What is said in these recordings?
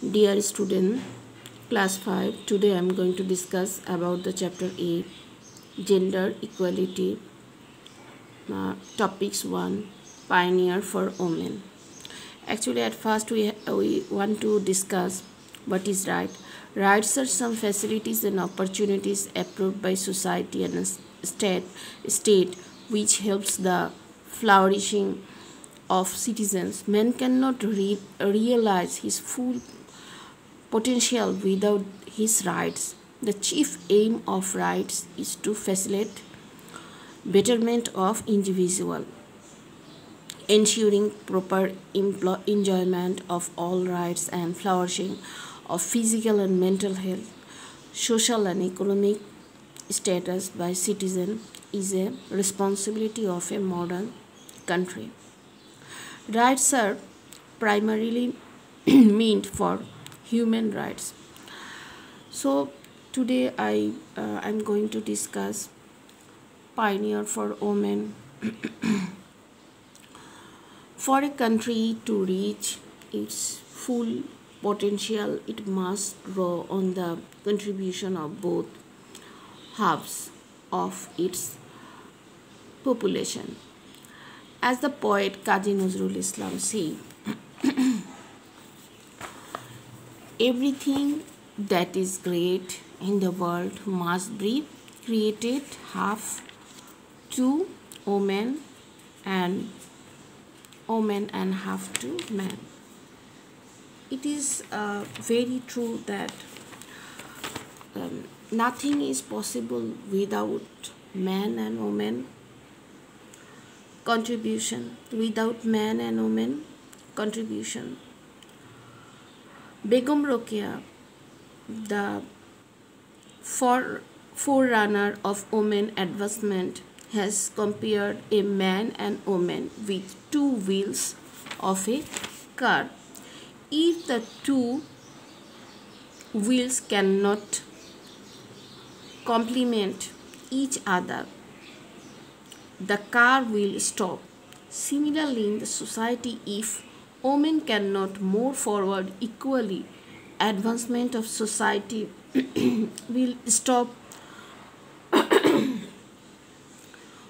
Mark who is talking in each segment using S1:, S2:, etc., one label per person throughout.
S1: Dear student, class 5, today I am going to discuss about the chapter 8, gender equality, topics 1, pioneer for women. Actually, at first we want to discuss what is right. Rights are some facilities and opportunities approved by society and state which helps the flourishing of citizens. Man cannot realize his full potential without his rights. The chief aim of rights is to facilitate betterment of individual, ensuring proper enjoyment of all rights and flourishing of physical and mental health, social and economic status by citizen is a responsibility of a modern country. Rights are primarily meant for human rights. So today I'm going to discuss pioneer for women. For a country to reach its full potential, it must draw on the contribution of both halves of its population. As the poet Kazi Nazrul Islam said, everything that is great in the world must be created half to women and half to men. It is very true that nothing is possible without man and woman contribution. Without man and woman contribution. Begum Rokeya, the forerunner of women advancement, has compared a man and woman with two wheels of a car. If the two wheels cannot complement each other, the car will stop. Similarly, in the society, if women cannot move forward equally, advancement of society will stop.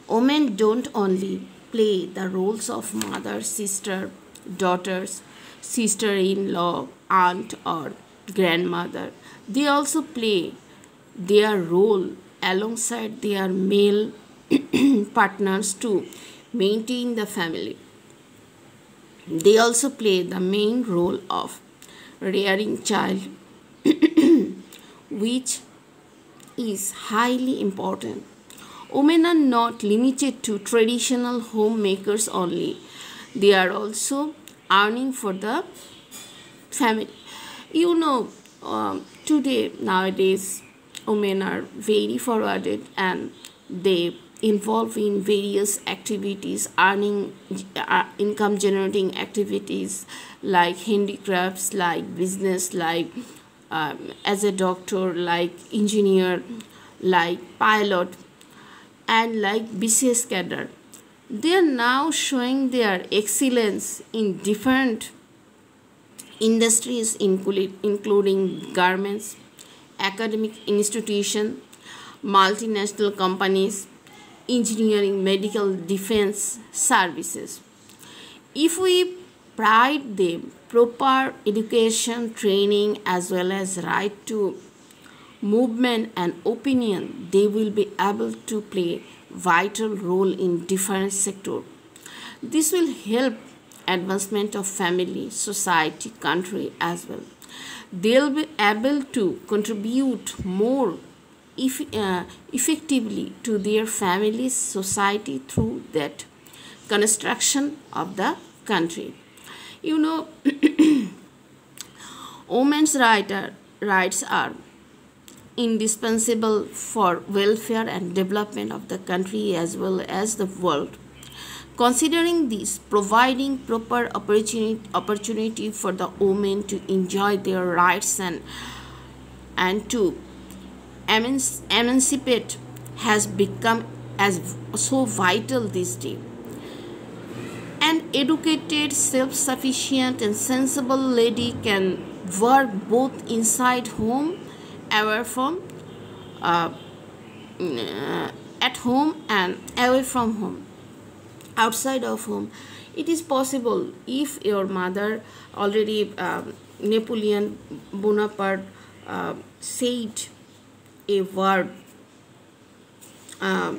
S1: Women don't only play the roles of mother, sister, daughters, sister-in-law, aunt or grandmother. They also play their role alongside their male partners to maintain the family. They also play the main role of rearing child, which is highly important. Women are not limited to traditional homemakers only. They are also earning for the family. Today, nowadays, women are very forwarded and they involve in various activities, earning income generating activities like handicrafts, like business, like as a doctor, like engineer, like pilot, and like BCS cadre. They are now showing their excellence in different industries, including garments, academic institutions, multinational companies, engineering, medical, defense services. If we provide them proper education, training, as well as right to movement and opinion, they will be able to play vital role in different sectors. This will help advancement of family, society, country as well. They'll be able to contribute more effectively to their families, society through that construction of the country. Women's rights are indispensable for welfare and development of the country as well as the world. Considering this, providing proper opportunity for the women to enjoy their rights and to emancipate has become as so vital this day. An educated, self-sufficient and sensible lady can work both inside home, away from at home and away from home, outside of home. It is possible if your mother already Napoleon Bonaparte said a word, uh,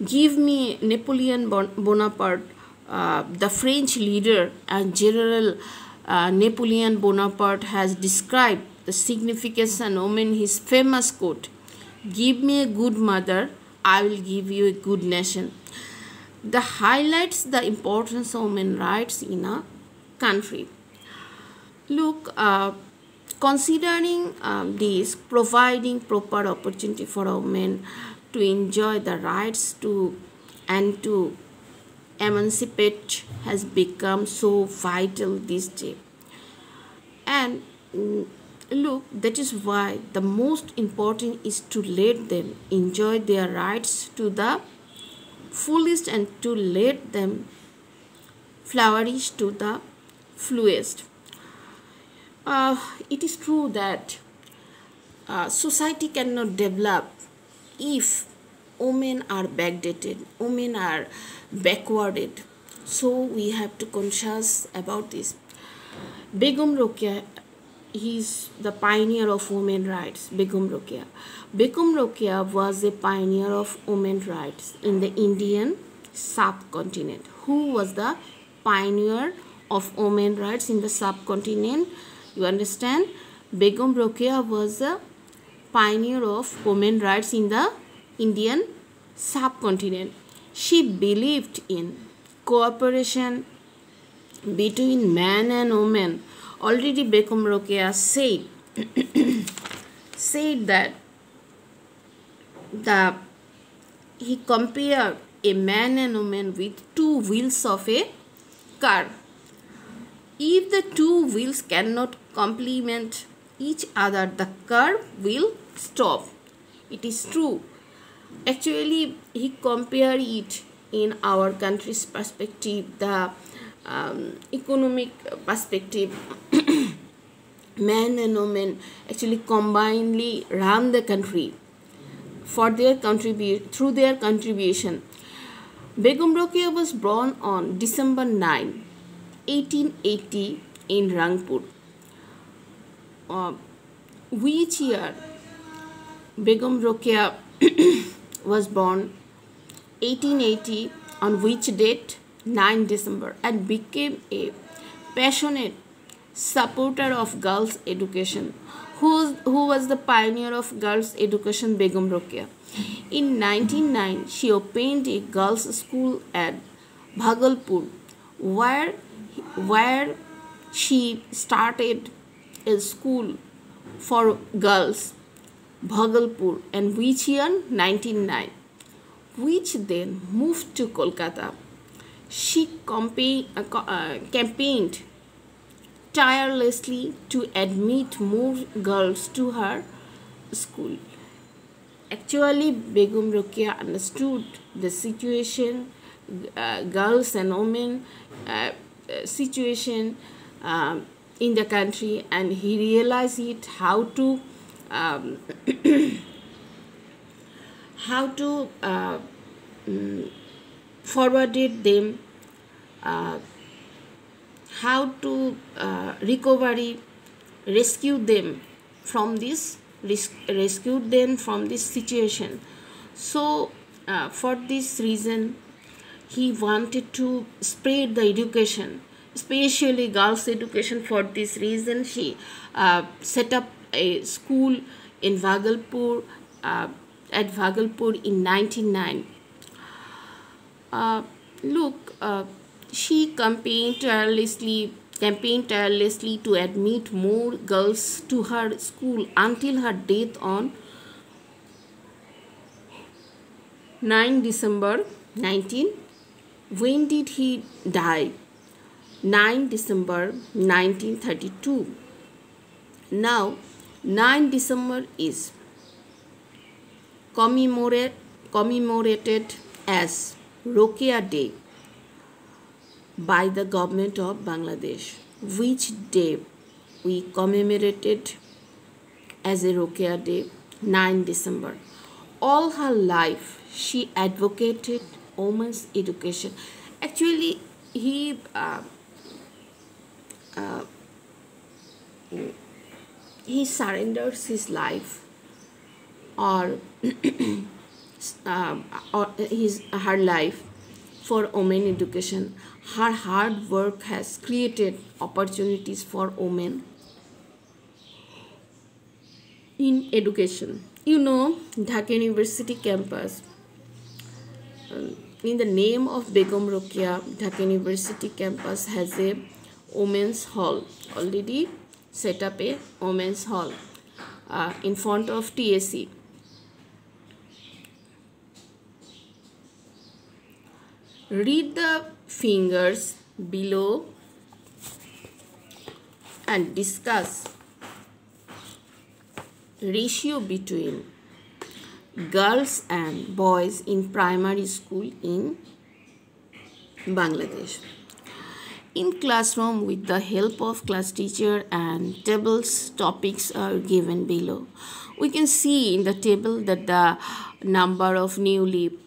S1: give me Napoleon Bonaparte, the French leader and general Napoleon Bonaparte has described the significance and woman his famous quote, give me a good mother, I will give you a good nation. That highlights the importance of women's rights in a country. Look, considering this, providing proper opportunity for women to enjoy the rights to and to emancipate has become so vital this day. And look, that is why the most important is to let them enjoy their rights to the fullest and to let them flourish to the fullest. It is true that society cannot develop if women are backdated, women are backwarded. So we have to conscious about this. Begum Rokeya, he is the pioneer of women rights. Begum Rokeya. Begum Rokeya was a pioneer of women rights in the Indian subcontinent. Who was the pioneer of women rights in the subcontinent? You understand? Begum Rokeya was a pioneer of women rights in the Indian subcontinent. She believed in cooperation between man and woman. Already Begum Rokeya said that he compared a man and woman with two wheels of a car. If the two wheels cannot complement each other, the car will stop. It is true. Actually, he compared it in our country's perspective, the economic perspective. Men and women actually combinedly run the country for their through their contribution. Begum Rokeya was born on December 9, 1880 in Rangpur. Which year Begum Rokeya was born? 1880. On which date? 9 December, and became a passionate supporter of girls' education. Who was the pioneer of girls' education? Begum Rokeya. In 1909, she opened a girls' school at Bhagalpur, where she started a school for girls, Bhagalpur, and which year? 1909, which then moved to Kolkata. She campaigned tirelessly to admit more girls to her school. Actually, Begum Rokeya understood the situation, girls and women situation in the country, and he realized it how to forwarded them, how to rescue them from this situation. So for this reason, he wanted to spread the education, especially girls' education. For this reason, she set up a school in Bhagalpur, at Bhagalpur in 1909. She campaigned tirelessly to admit more girls to her school until her death on 9 December 19. When did he die? 9 December 1932. Now, 9 December is commemorated as Rokeya Day by the government of Bangladesh. which day we commemorated as a Rokia Day, 9 December. All her life, she advocated women's education. Actually, he he surrenders his life, or uh, or her life for women education. Her hard work has created opportunities for women in education. Dhaka University campus, in the name of Begum Rokia, Dhaka University campus has a women's hall. Already set up a women's hall in front of TSC. Read the fingers below and discuss ratio between girls and boys in primary school in Bangladesh. In classroom, with the help of class teacher and tables, topics are given below. We can see in the table that the number of newly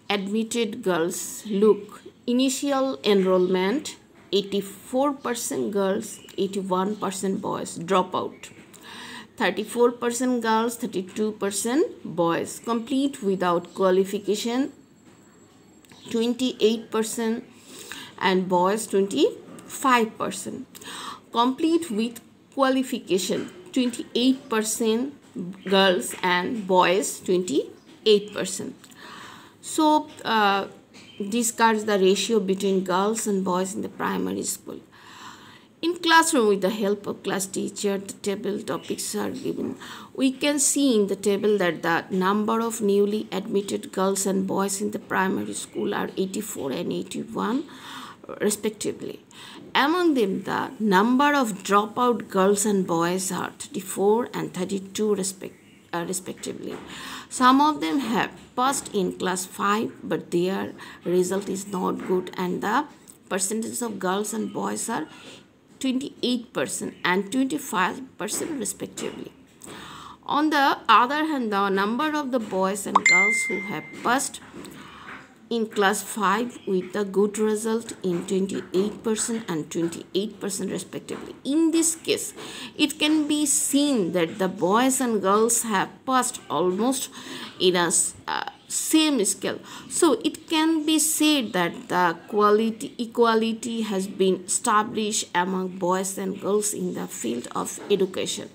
S1: admitted girls. Look, initial enrollment 84% girls, 81% boys. Dropout 34% girls, 32% boys. Complete without qualification 28%, and boys 25%. Complete with qualification 28% girls and boys 28%. So discards the ratio between girls and boys in the primary school. In classroom, with the help of class teacher, the table topics are given. We can see in the table that the number of newly admitted girls and boys in the primary school are 84 and 81 respectively. Among them, the number of dropout girls and boys are 34 and 32 respectively. Some of them have passed in class 5, but their result is not good, and the percentage of girls and boys are 28% and 25% respectively. On the other hand, the number of the boys and girls who have passed in class 5 with the good result in 28% and 28% respectively. In this case, it can be seen that the boys and girls have passed almost in a same scale. So it can be said that the equality has been established among boys and girls in the field of education.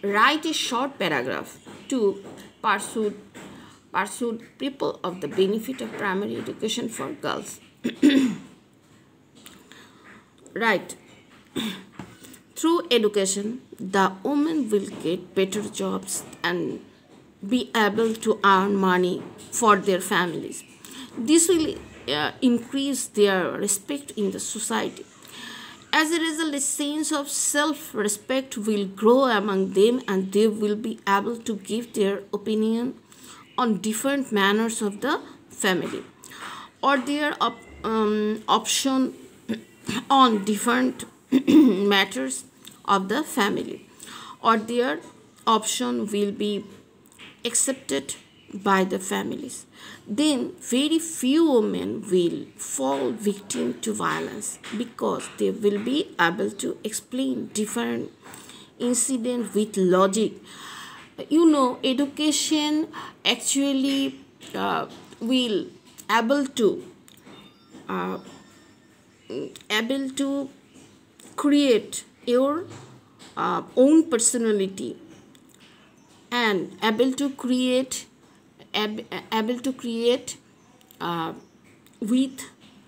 S1: Write a short paragraph to persuade people of the benefit of primary education for girls. Right. Through education, the women will get better jobs and be able to earn money for their families. This will increase their respect in the society. As a result, a sense of self-respect will grow among them, and they will be able to give their opinion on different manners of the family, or their option on different matters of the family, or their option will be accepted by the families. Then very few women will fall victim to violence, because they will be able to explain different incidents with logic. Education actually will able to create your own personality, and able to create with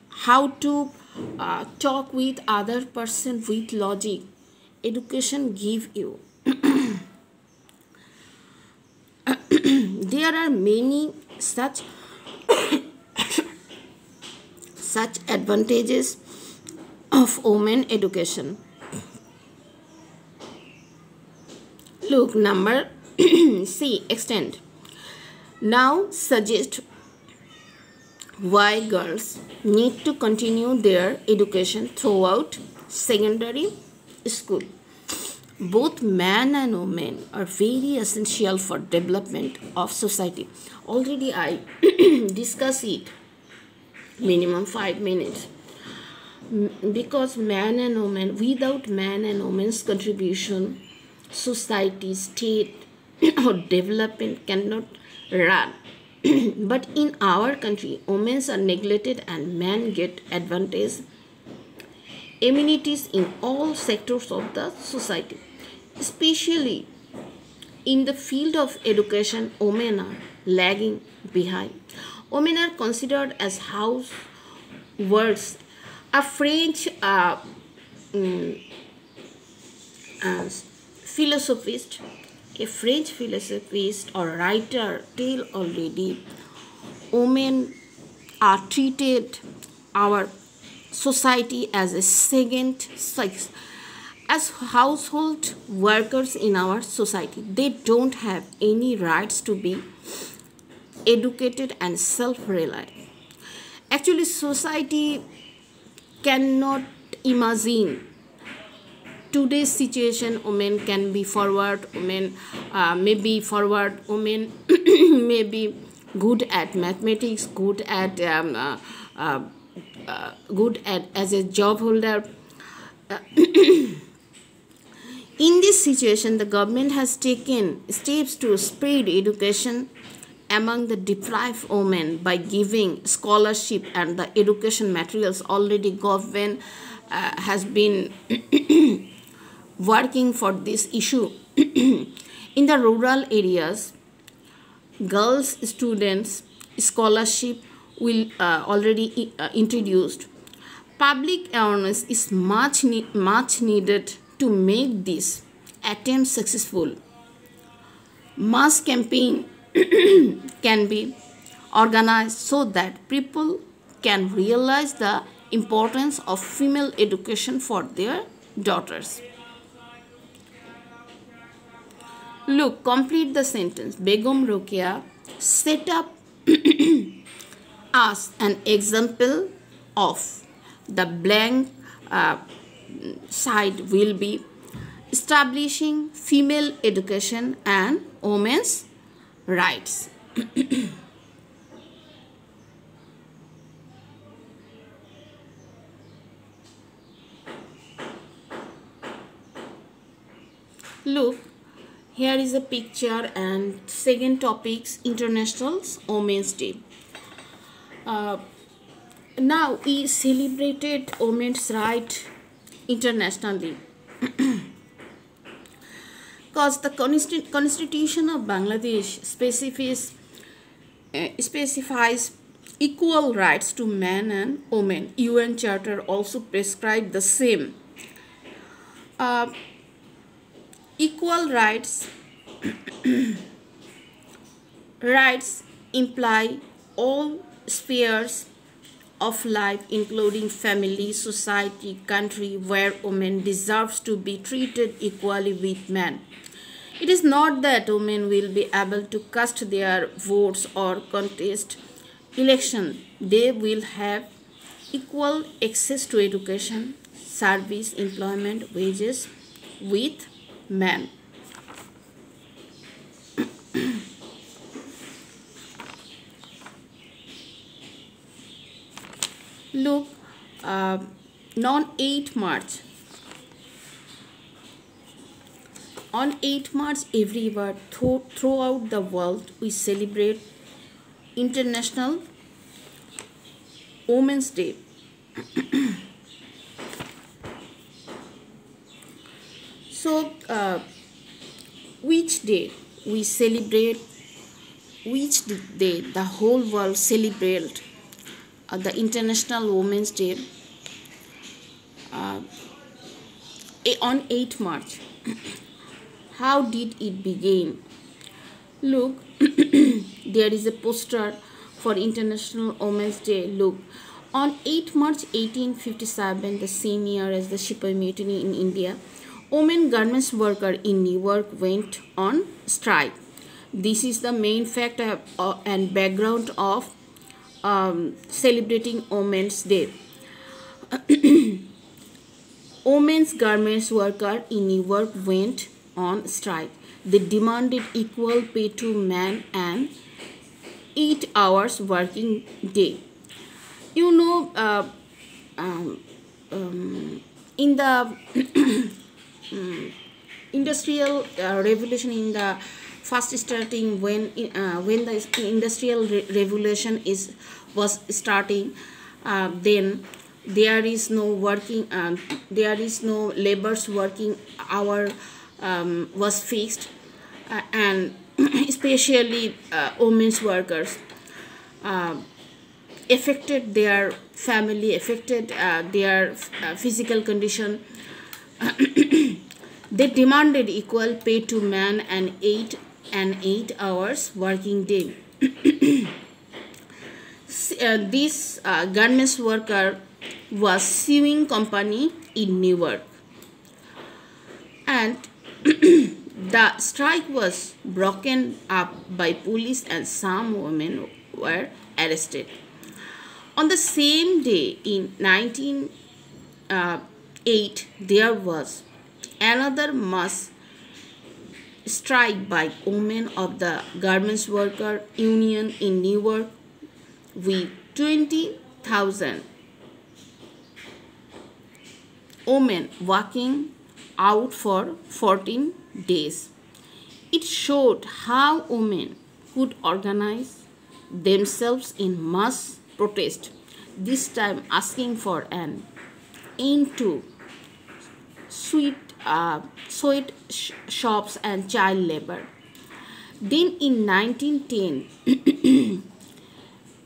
S1: how to talk with other person with logic. Education give you. There are many such advantages of women education. Look, number C, extend. Now suggest why girls need to continue their education throughout secondary school. Both man and women are very essential for development of society. Already I discuss it minimum 5 minutes. Because man and woman, without man and woman's contribution, society, state or development cannot run. But in our country, women are neglected and men get advantage amenities in all sectors of the society. Especially in the field of education, women are lagging behind. Women are considered as house words. A French philosophist, a French philosophist or writer tell already women are treated our society as a second sex, as household workers in our society. They don't have any rights to be educated and self-reliant. Actually, society cannot imagine today's situation. Women can be forward, women may be forward, women may be good at mathematics, good at as a job holder. In this situation, the government has taken steps to spread education among the deprived women by giving scholarship and the education materials. Already government has been working for this issue. In the rural areas, girls students scholarship will already introduced. Public awareness is much needed to make this attempt successful. Mass campaign can be organized so that people can realize the importance of female education for their daughters. Look, complete the sentence. Begum Rokia set up as an example of the blank side will be establishing female education and women's rights. Look, here is a picture and second topics, International Women's Day. Now we celebrated women's right internationally because the constitution of Bangladesh specifies equal rights to men and women. UN Charter also prescribed the same. Equal rights imply all spheres of life, including family, society, country, where women deserves to be treated equally with men. It is not that women will be able to cast their votes or contest election. They will have equal access to education, service, employment, wages with men. Look, on 8 March. On 8 March, everywhere throughout the world, we celebrate International Women's Day. So, which day we celebrate? Which day the whole world celebrate the International Women's Day? On 8 March. How did it begin? Look, there is a poster for International Women's Day. Look, on 8 March 1857, the same year as the Shippa Mutiny in India, women garments workers in New York went on strike. This is the main fact and background of celebrating Women's Day. Women's garments workers in New York went on strike. They demanded equal pay to men and 8 hours working day. You know, in the industrial revolution, in the first starting when the industrial revolution was starting, then there is no working, there is no labor's working hour was fixed, and especially women's workers affected their family, affected their physical condition. They demanded equal pay to men and 8 hours working day. This garments worker was suing company in New York, and the strike was broken up by police and some women were arrested. On the same day in 1908, there was another mass strike by women of the Garments Worker Union in New York with 20,000 women walking out for 14 days. It showed how women could organize themselves in mass protest, this time asking for an end to sweatshops and child labor. Then in 1910,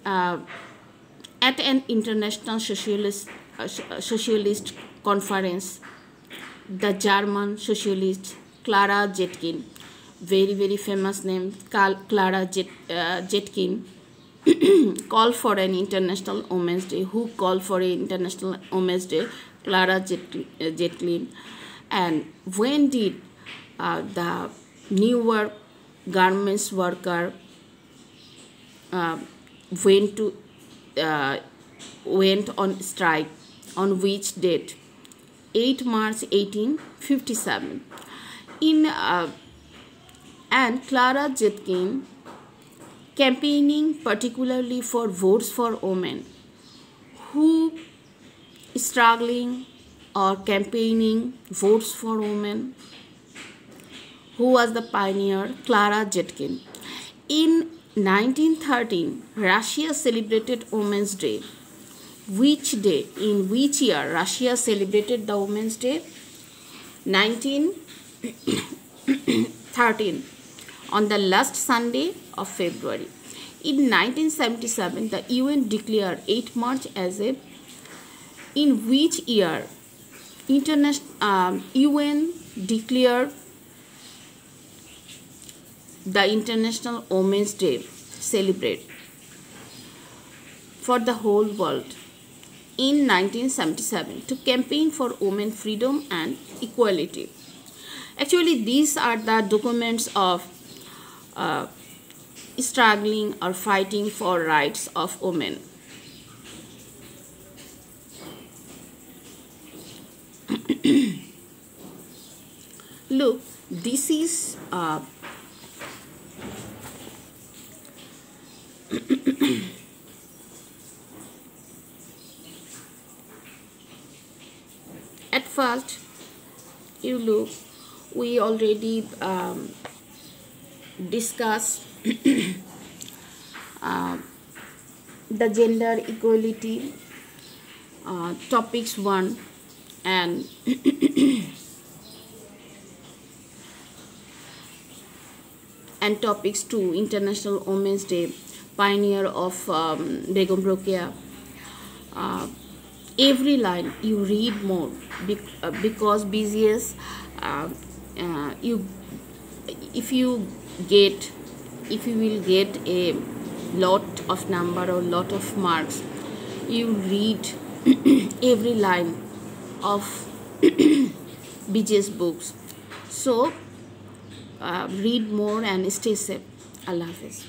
S1: at an international socialist conference, the German socialist Clara Zetkin, very famous name, Clara Zetkin, called for an International Women's Day. Who called for an International Women's Day? Clara Zetkin. And when did the New York garments worker went on strike? On which date? 8 March 1857. And Clara Zetkin, campaigning particularly for votes for women, who struggling or campaigning votes for women, who was the pioneer? Clara Zetkin. In 1913, Russia celebrated Women's Day. Which day? In which year Russia celebrated the Women's Day? 1913, on the last Sunday of February. In 1977, the UN declared 8 March as a, in which year UN declared the International Women's Day celebrate for the whole world? In 1977, to campaign for women freedom and equality. Actually, these are the documents of struggling or fighting for rights of women. Look, this is at first, you look, we already discussed the gender equality topics 1 and and topics 2, International Women's Day, pioneer of Begum Rokeya. Every line you read more because BGS, if you will get a lot of number or lot of marks, you read every line of BGS books. So read more and stay safe. Allah Hafiz.